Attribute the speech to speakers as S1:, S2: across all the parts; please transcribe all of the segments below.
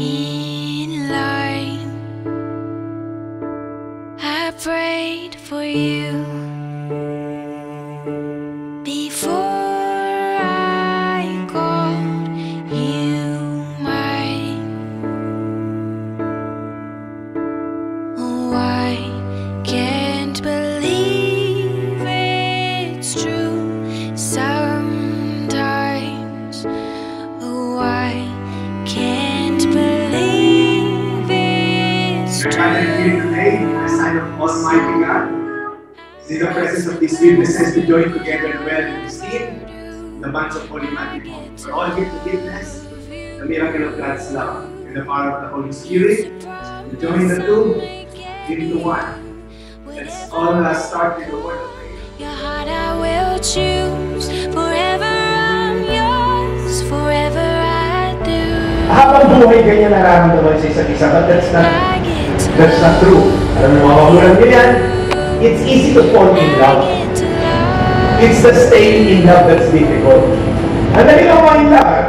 S1: in line. I prayed for you before I called you mine. Oh, I can't believe it's true sometimes. Oh, I can't believe it's
S2: We're gathered here today in the sign of Almighty God. In the presence of these witnesses to join together and well in this team, the bunch of Holy Matrimony. We're all here to witness the miracle of God's love and the power of the Holy Spirit to join the two into one. Let's all start with the word of prayer.
S1: your heart I will choose. Forever I'm yours, forever I do.
S3: Habang buhay ganyan nararamdaman sa isa't isa, but that's
S1: I get to
S3: not true. Alam mo, mga magulang ganyan, it's easy to fall in love.
S1: get to love.
S3: It's the staying in love that's difficult. Ang dali lang mo in love,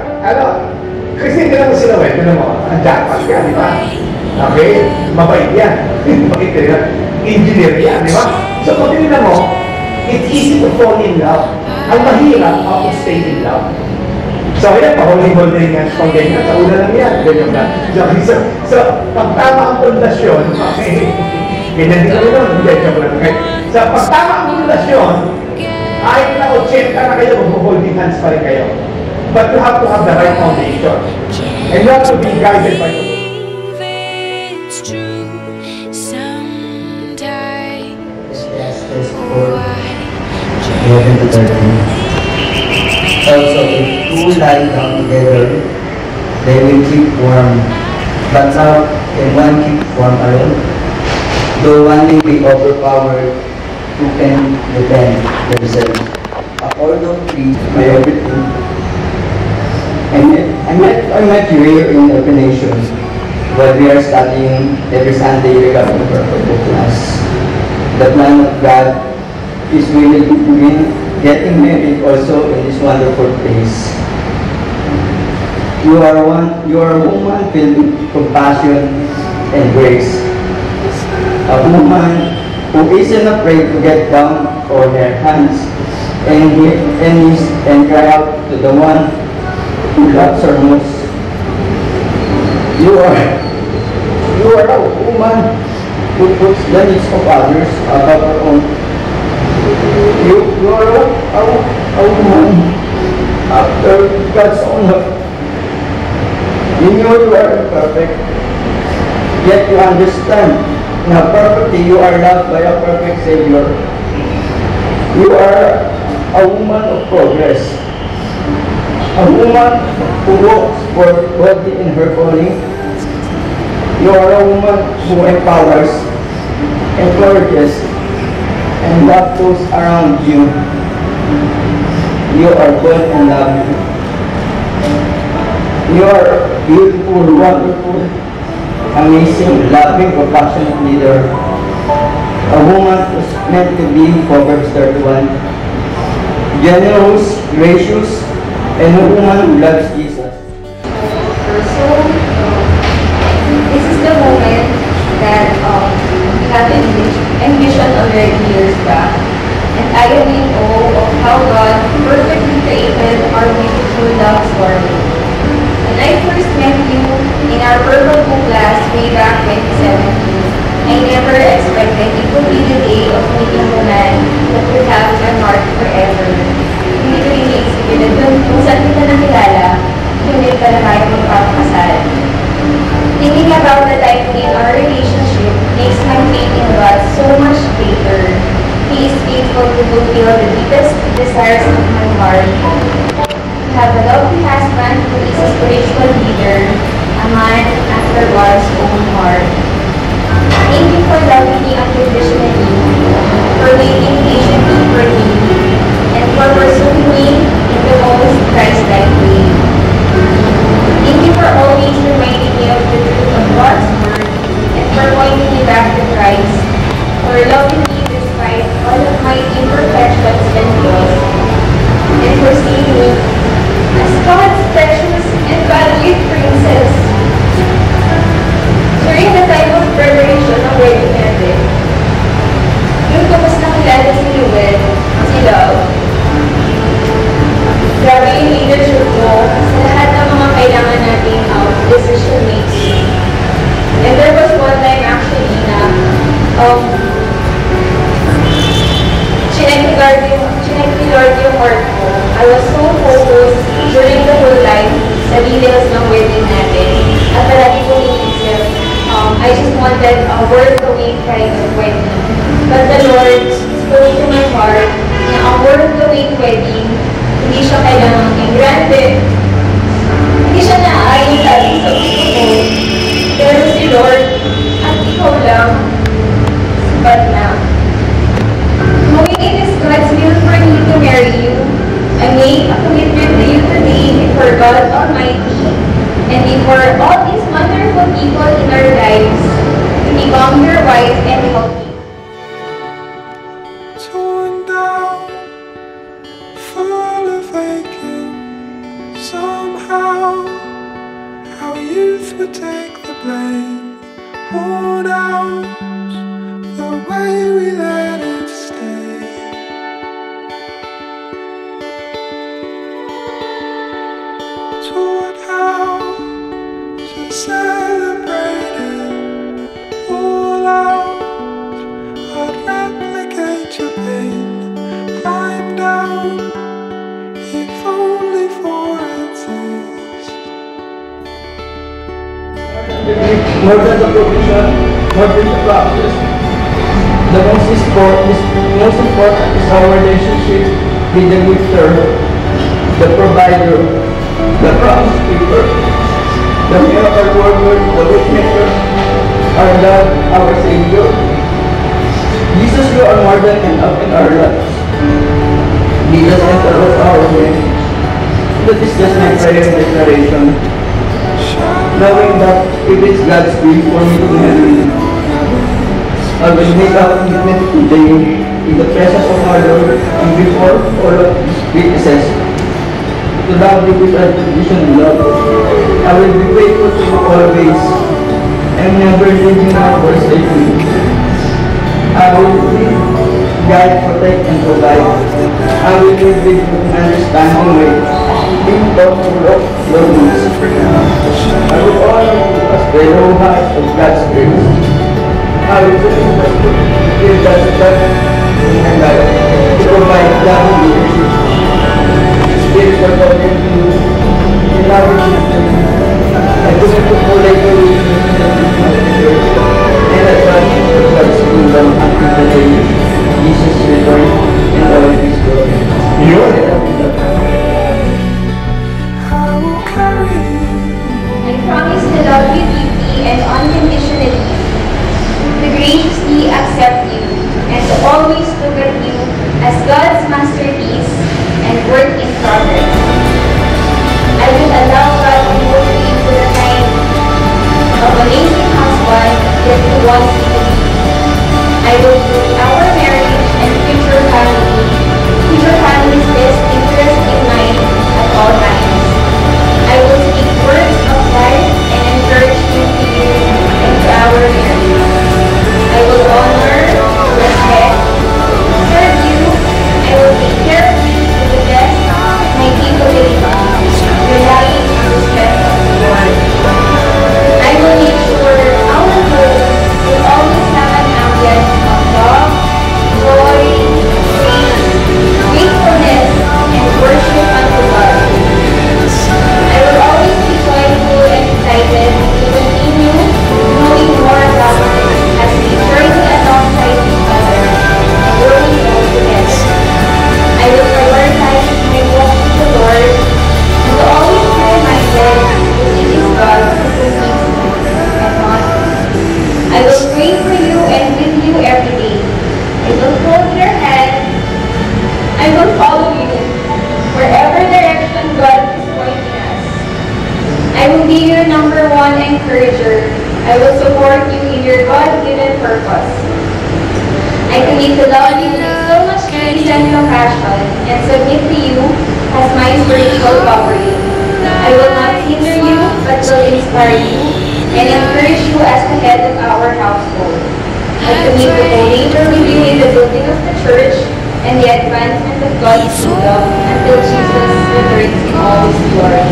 S3: Christian ka naman sila, ito mo, ang jackpot ka, di ba? Okay? Mabait yan. Mabait yan. Engineer yan, di ba? So kung tinignan mo, it's easy to fall in love. Ang mahirap ako stay in love. So yan, pa-holding yan, pang ganyan, sa una lang yan, ganyan na. So, pag tama ang pundasyon, okay, ganyan din kami nun, ganyan lang, okay? So, pag tama ang pundasyon, kahit na 80 na kayo, mag-holding hands pa rin kayo. But you have to have the right foundation. And you have to be guided by the Lord.
S1: It's true sometimes.
S4: Ecclesiastes
S1: Oh,
S4: 4,
S1: I
S4: 11 to 13. Also, if two lie down together, they will keep warm. But how can one keep warm alone? Though one may be overpowered, who can defend themselves? Although trees by everything. I met you here in the nation while we are studying every Sunday regarding the purple class. The plan of God is really to begin getting married also in this wonderful place. You are a woman filled with compassion and grace. A woman who isn't afraid to get down on her hands and cry out to the one who loves her most. You are a woman who puts the needs of others above her own. You are a woman after God's own heart. You know you are imperfect, yet you understand how perfectly you are loved by a perfect Savior. You are a woman of progress, a woman who walks boldly in her calling. You are a woman who empowers, encourages, and loves those around you. You are born and loved. You are a beautiful, wonderful, amazing, loving, compassionate leader. A woman who's meant to be Proverbs 31. Generous, gracious, and a woman who loves Jesus.
S5: So, this is the moment that we have envisioned already years back. And I am in awe of how God perfectly created our beautiful love story. When I first met you in our purple book class way back 2017, I never expected it would be the day of meeting the man that would have my heart forever. Hindi ko ini-expect na kung saan kita nakilala, hindi pala tayo magpapakasal. Thinking about the time in our relationship makes my faith in God so much greater. He is faithful to fulfill the deepest desires of my heart. To have a lovely husband who is a spiritual leader, a man after God's own heart. Thank you for loving me unconditionally, for waiting patiently for me, and for pursuing me in the most Christ-like way. Thank you for always reminding me of the truth of God's Word, and for pointing me back to Christ, for loving me despite all of my imperfections and flaws, and for seeing me as God's precious and valued princess. details ng wedding natin. At palagi ko iniisip, I just wanted a worth-the-wait kind of wedding. But the Lord spoke to my heart na ang worth-the-wait wedding, hindi siya kailangan maging grande. Hindi siya naaayon sa ating sa gusto ko. Pero si Lord, at ikaw lang, sapat na. Knowing it is God's will for me to marry you, I make a commitment to you today before God Almighty and before all these wonderful people in our lives to become your wife and help you.
S6: Torn down, full of aching. Somehow, our youth would take the blame. Worn out, the way we let it stay. Taught how to celebrate it all out. I'd replicate your pain, climb down, if only for a taste.
S4: More than the provision, more than the practice. The most important is our relationship with the gifter, the provider, the promise keeper, the miracle worker, the witmaker, our God, our Savior. Jesus, you are more than enough in our lives. Be the center of our way. That is just my prayer and declaration. Knowing that if it's God's will for me to marry you, I will make a commitment today in the presence of our Lord and before all of His witnesses to love you with unconditional love. I will be faithful to you always and never leave you nor forsake you. I will lead, guide, protect, and provide. I will live with you in understanding way, being thoughtful of your needs. I will honor you as the low heart of God's grace. I will put in the give God's love and life to provide loving leadership, spiritual guidance to you, and loving you. I commit to follow you in the church and advance for God's kingdom until the day Jesus return and all His glory.
S3: Yun.
S6: I will carry you.
S5: I promise to love you deeply and unconditionally, to graciously accept you, and to always look at you as God's masterpiece and work in progress. I will allow God to mold you into the kind of amazing husband that He wants you to be. I will put our marriage and future family's best interest in mind at all times. I will speak words of life and encouragement to you and to our marriage. I will honor, respect, serve you. I will take care of you to the best of my capability, relying on the strength of the Lord. I will make sure our home will always have an ambience of love, joy, faith, faithfulness, and worship unto God. I will always be joyful and excited to continue knowing more about Him as we journey alongside each other and growing old together. I will prioritize my walk with the Lord and will always be reminded that it is God who leads me and not me. I will pray for you and with you every day. I will hold your hand. I will follow you wherever direction God is pointing us. I will be your number one encourager. I will support you in your God-given purpose. I commit to love you with so much grace and compassion and submit to you as my spiritual covering. I will not hinder you, but will inspire you and encourage you as the head of our household. I commit to co-labor with you in the building of the church and the advancement of God's kingdom until Jesus returns in all His glory.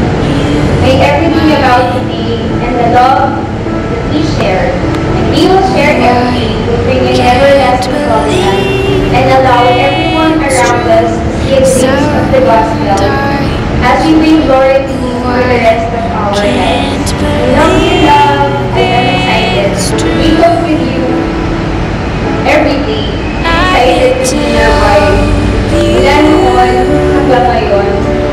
S5: May everything about today and the love that we share, and we will share everything, will bring an everlasting covenant and allow everyone around us to see a glimpse of the gospel as we bring glory to you for the rest of our lives. We love you, love. I am excited to wake up with you every day. Excited to be your wife. Mula noon hanggang ngayon,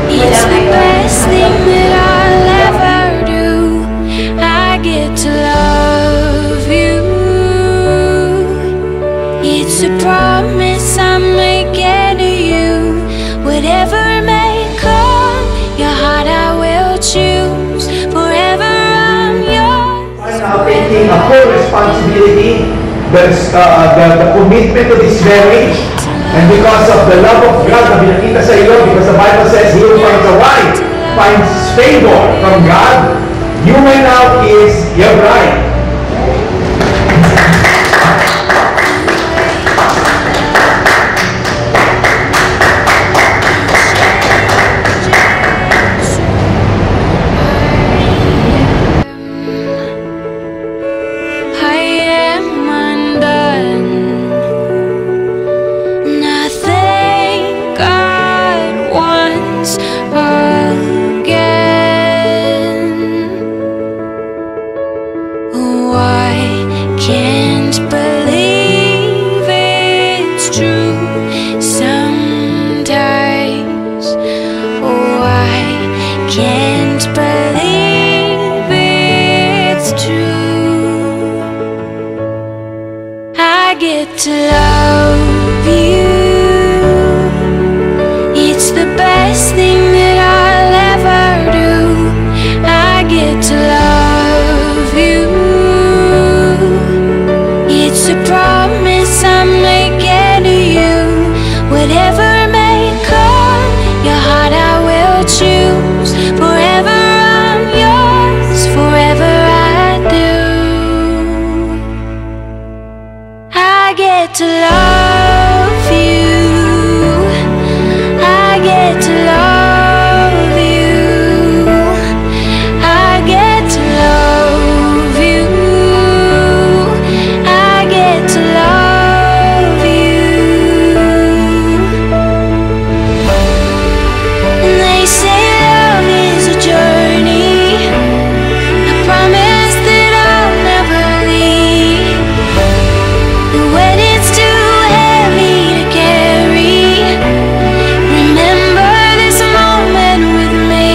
S1: It's the best thing that I'll ever do. I get to love you. It's a promise I'm making to you. Whatever may come, your heart I will choose. Forever I'm yours.
S3: I'm now taking a full responsibility, the commitment to this marriage, and because of the love of God na binakita sa iyo, because the Bible says he who finds a wife finds favor from God, you may now is your bride.
S1: I am undone. Nothing God wants again. Oh, I can't believe it's true sometimes. Oh, I can't believe it's true. I get to love you. It's the best thing that I'll ever do. I get to love you. It's a promise I'm making to you. Whatever may come, your heart I will choose. Forever I'm yours, forever I do. I get to love you. I get to love you. I get to love you. I get to love you. And they say love is a journey, a promise that I'll never leave. And when it's too heavy to carry, remember this moment with me.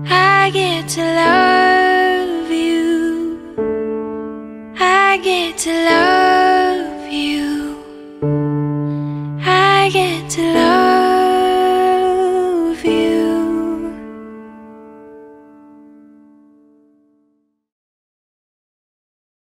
S1: I get to love you. I get to love